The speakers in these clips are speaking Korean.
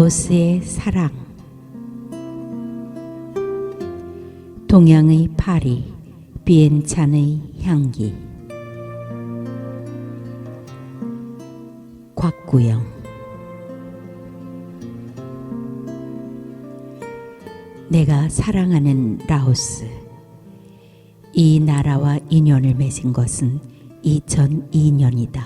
라오스의 사랑. 동양의 파리, 비엔찬의 향기. 곽구영. 내가 사랑하는 라오스. 이 나라와 인연을 맺은 것은 2002년이다.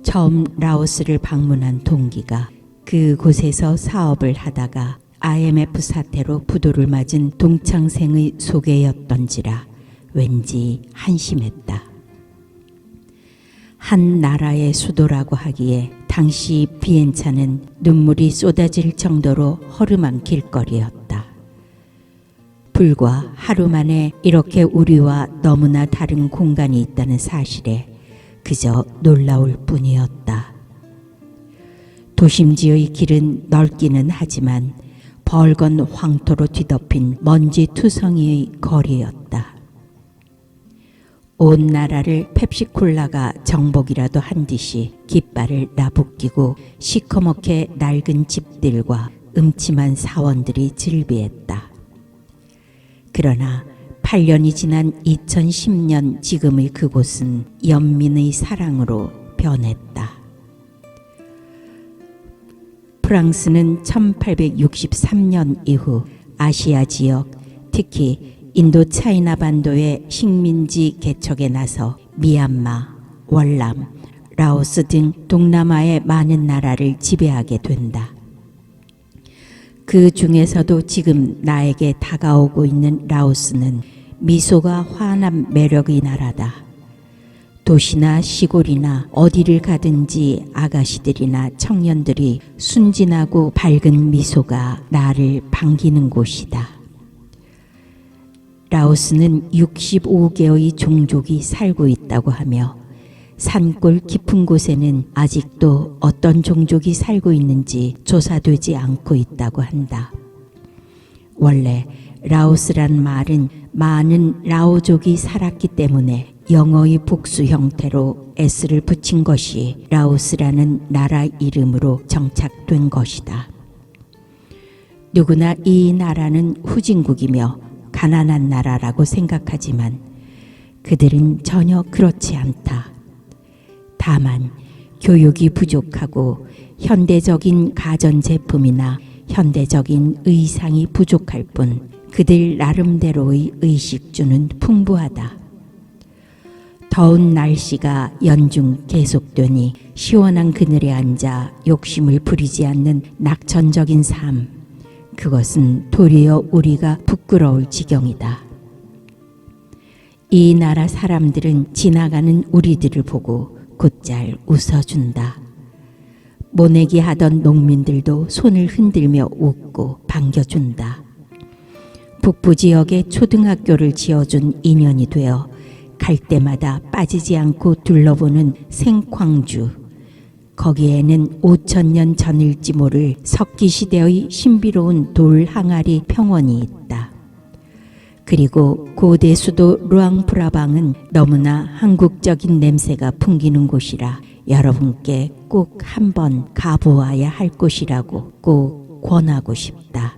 처음 라오스를 방문한 동기가 그곳에서 사업을 하다가 IMF 사태로 부도를 맞은 동창생의 소개였던지라 왠지 한심했다. 한 나라의 수도라고 하기에 당시 비엔찬은 눈물이 쏟아질 정도로 허름한 길거리였다. 불과 하루 만에 이렇게 우리와 너무나 다른 공간이 있다는 사실에 그저 놀라울 뿐이었다. 도심지의 길은 넓기는 하지만 벌건 황토로 뒤덮인 먼지 투성이의 거리였다. 온 나라를 펩시콜라가 정복이라도 한 듯이 깃발을 나부끼고 시커멓게 낡은 집들과 음침한 사원들이 즐비했다. 그러나 8년이 지난 2010년 지금의 그곳은 연민의 사랑으로 변했다. 프랑스는 1863년 이후 아시아 지역, 특히 인도차이나 반도의 식민지 개척에 나서 미얀마, 월남, 라오스 등 동남아의 많은 나라를 지배하게 된다. 그 중에서도 지금 나에게 다가오고 있는 라오스는 미소가 환한 매력의 나라다. 도시나 시골이나 어디를 가든지 아가씨들이나 청년들이 순진하고 밝은 미소가 나를 반기는 곳이다. 라오스는 65개의 종족이 살고 있다고 하며 산골 깊은 곳에는 아직도 어떤 종족이 살고 있는지 조사되지 않고 있다고 한다. 원래 라오스란 말은 많은 라오족이 살았기 때문에 영어의 복수 형태로 S를 붙인 것이 라오스라는 나라 이름으로 정착된 것이다. 누구나 이 나라는 후진국이며 가난한 나라라고 생각하지만 그들은 전혀 그렇지 않다. 다만 교육이 부족하고 현대적인 가전제품이나 현대적인 의상이 부족할 뿐 그들 나름대로의 의식주는 풍부하다. 더운 날씨가 연중 계속되니 시원한 그늘에 앉아 욕심을 부리지 않는 낙천적인 삶, 그것은 도리어 우리가 부끄러울 지경이다. 이 나라 사람들은 지나가는 우리들을 보고 곧잘 웃어준다. 모내기 하던 농민들도 손을 흔들며 웃고 반겨준다. 북부 지역에 초등학교를 지어준 인연이 되어 갈 때마다 빠지지 않고 둘러보는 생광주. 거기에는 5,000년 전일지 모를 석기시대의 신비로운 돌 항아리 평원이 있다. 그리고 고대 수도 루앙프라방은 너무나 한국적인 냄새가 풍기는 곳이라 여러분께 꼭 한번 가보아야 할 곳이라고 꼭 권하고 싶다.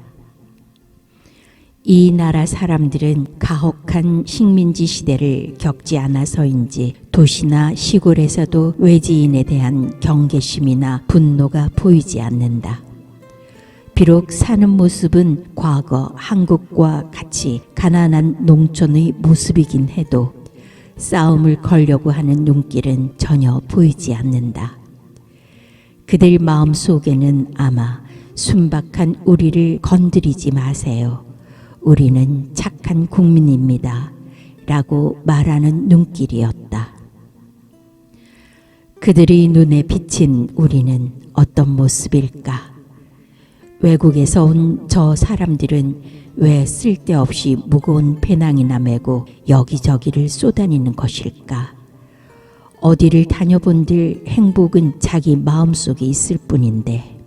이 나라 사람들은 가혹한 식민지 시대를 겪지 않아서인지 도시나 시골에서도 외지인에 대한 경계심이나 분노가 보이지 않는다. 비록 사는 모습은 과거 한국과 같이 가난한 농촌의 모습이긴 해도 싸움을 걸려고 하는 눈길은 전혀 보이지 않는다. 그들 마음 속에는 아마 순박한 우리를 건드리지 마세요. 우리는 착한 국민입니다. 라고 말하는 눈길이었다. 그들의 눈에 비친 우리는 어떤 모습일까? 외국에서 온 저 사람들은 왜 쓸데없이 무거운 배낭이나 메고 여기저기를 쏘다니는 것일까? 어디를 다녀본들 행복은 자기 마음속에 있을 뿐인데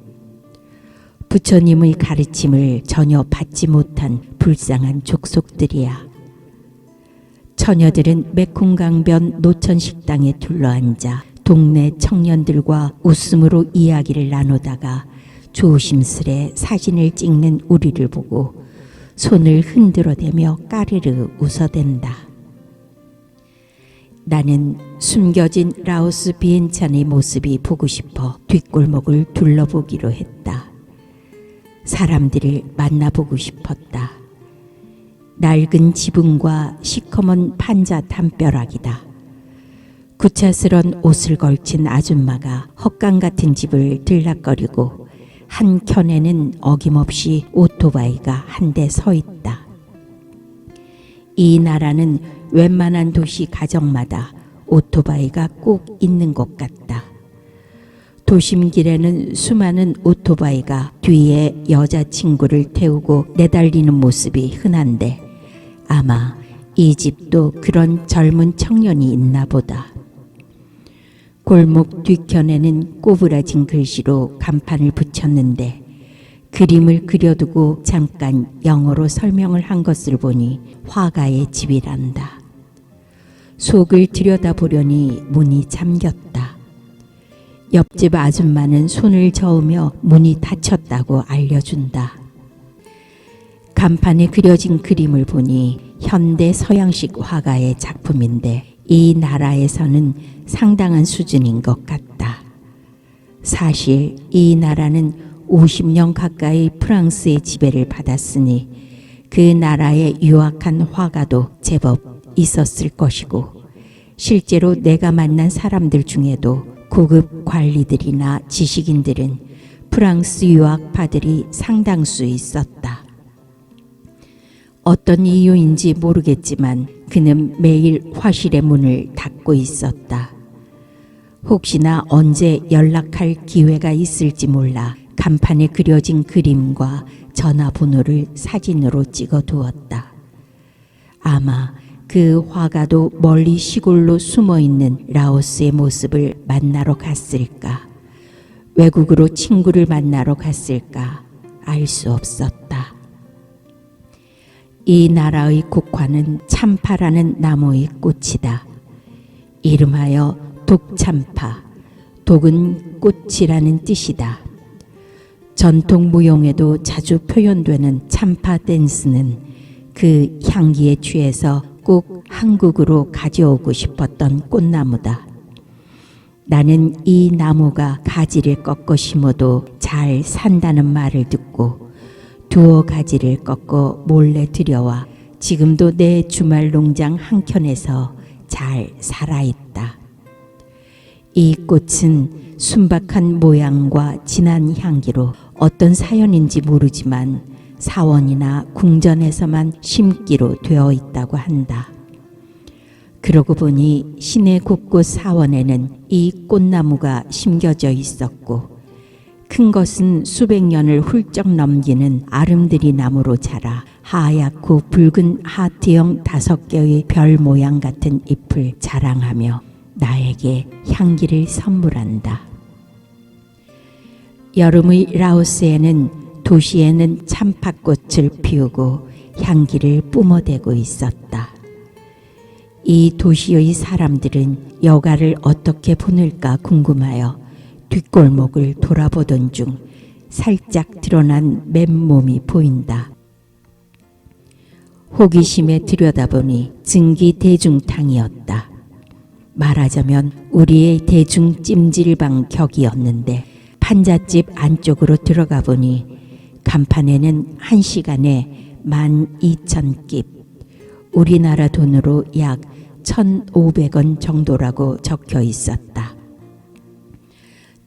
부처님의 가르침을 전혀 받지 못한 불쌍한 족속들이야. 처녀들은 메콩강변 노천식당에 둘러앉아 동네 청년들과 웃음으로 이야기를 나누다가 조심스레 사진을 찍는 우리를 보고 손을 흔들어대며 까르르 웃어댄다. 나는 숨겨진 라오스 비엔찬의 모습이 보고 싶어 뒷골목을 둘러보기로 했다. 사람들을 만나보고 싶었다. 낡은 지붕과 시커먼 판자 담벼락이다. 구차스런 옷을 걸친 아줌마가 헛강 같은 집을 들락거리고 한 켠에는 어김없이 오토바이가 한 대 서 있다. 이 나라는 웬만한 도시 가정마다 오토바이가 꼭 있는 것 같다. 도심길에는 수많은 오토바이가 뒤에 여자친구를 태우고 내달리는 모습이 흔한데 아마 이 집도 그런 젊은 청년이 있나 보다. 골목 뒤편에는 꼬부라진 글씨로 간판을 붙였는데 그림을 그려두고 잠깐 영어로 설명을 한 것을 보니 화가의 집이란다. 속을 들여다보려니 문이 잠겼다. 옆집 아줌마는 손을 저으며 문이 닫혔다고 알려준다. 간판에 그려진 그림을 보니 현대 서양식 화가의 작품인데 이 나라에서는 상당한 수준인 것 같다. 사실 이 나라는 50년 가까이 프랑스의 지배를 받았으니 그 나라에 유학한 화가도 제법 있었을 것이고 실제로 내가 만난 사람들 중에도 고급 관리들이나 지식인들은 프랑스 유학파들이 상당수 있었다. 어떤 이유인지 모르겠지만 그는 매일 화실의 문을 닫고 있었다. 혹시나 언제 연락할 기회가 있을지 몰라 간판에 그려진 그림과 전화번호를 사진으로 찍어 두었다. 아마 그 화가도 멀리 시골로 숨어 있는 라오스의 모습을 만나러 갔을까, 외국으로 친구를 만나러 갔을까 알 수 없었다. 이 나라의 국화는 참파라는 나무의 꽃이다. 이름하여 독참파, 독은 꽃이라는 뜻이다. 전통 무용에도 자주 표현되는 참파 댄스는 그 향기에 취해서 꼭 한국으로 가져오고 싶었던 꽃나무다. 나는 이 나무가 가지를 꺾어 심어도 잘 산다는 말을 듣고 두어 가지를 꺾어 몰래 들여와 지금도 내 주말 농장 한켠에서 잘 살아있다. 이 꽃은 순박한 모양과 진한 향기로 어떤 사연인지 모르지만 사원이나 궁전에서만 심기로 되어 있다고 한다. 그러고 보니 시내 곳곳 사원에는 이 꽃나무가 심겨져 있었고 큰 것은 수백 년을 훌쩍 넘기는 아름드리 나무로 자라 하얗고 붉은 하트형 5개의 별 모양 같은 잎을 자랑하며 나에게 향기를 선물한다. 여름의 라오스에는 도시에는 참파꽃을 피우고 향기를 뿜어대고 있었다. 이 도시의 사람들은 여가를 어떻게 보낼까 궁금하여 뒷골목을 돌아보던 중 살짝 드러난 맨몸이 보인다. 호기심에 들여다보니 증기 대중탕이었다. 말하자면 우리의 대중 찜질방 격이었는데 판잣집 안쪽으로 들어가 보니 간판에는 1시간에 12,000깁, 우리나라 돈으로 약 1,500원 정도라고 적혀 있었다.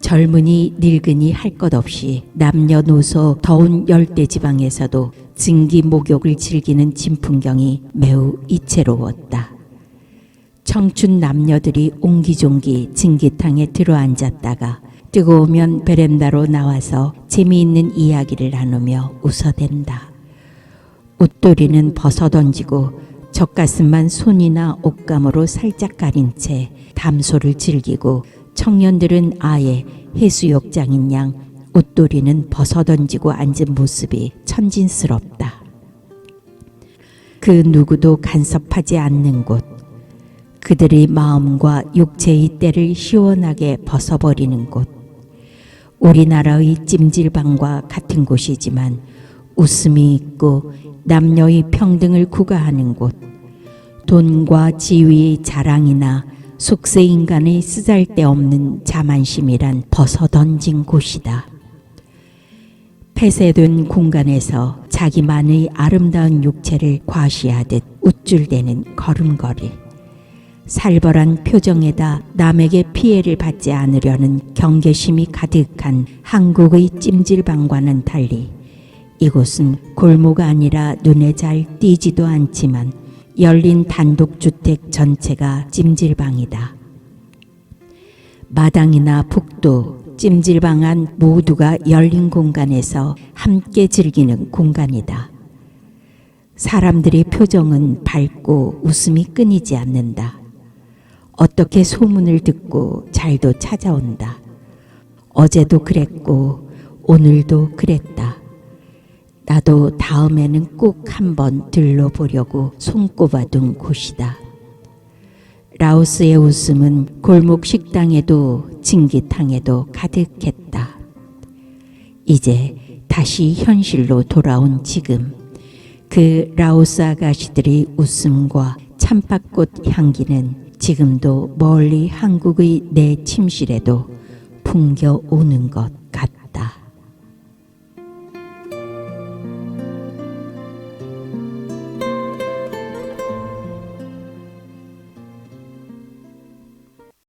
젊은이 늙은이 할 것 없이 남녀노소 더운 열대지방에서도 증기 목욕을 즐기는 진풍경이 매우 이채로웠다. 청춘 남녀들이 옹기종기 증기탕에 들어앉았다가 뜨거우면 베란다로 나와서 재미있는 이야기를 나누며 웃어댄다. 웃돌이는 벗어던지고 젖가슴만 손이나 옷감으로 살짝 가린 채 담소를 즐기고 청년들은 아예 해수욕장인 양 웃돌이는 벗어던지고 앉은 모습이 천진스럽다. 그 누구도 간섭하지 않는 곳, 그들의 마음과 육체의 때를 시원하게 벗어버리는 곳, 우리나라의 찜질방과 같은 곳이지만 웃음이 있고 남녀의 평등을 구가하는 곳, 돈과 지위의 자랑이나 속세인간의 쓰잘데없는 자만심이란 벗어던진 곳이다. 폐쇄된 공간에서 자기만의 아름다운 육체를 과시하듯 우쭐대는 걸음걸이, 살벌한 표정에다 남에게 피해를 받지 않으려는 경계심이 가득한 한국의 찜질방과는 달리 이곳은 골모가 아니라 눈에 잘 띄지도 않지만 열린 단독주택 전체가 찜질방이다. 마당이나 복도, 찜질방 안 모두가 열린 공간에서 함께 즐기는 공간이다. 사람들의 표정은 밝고 웃음이 끊이지 않는다. 어떻게 소문을 듣고 잘도 찾아온다. 어제도 그랬고 오늘도 그랬다. 나도 다음에는 꼭 한번 들러보려고 손꼽아둔 곳이다. 라오스의 웃음은 골목 식당에도 진기탕에도 가득했다. 이제 다시 현실로 돌아온 지금, 그 라오스 아가씨들의 웃음과 참팥꽃 향기는 지금도 멀리 한국의 내 침실에도 풍겨오는 것.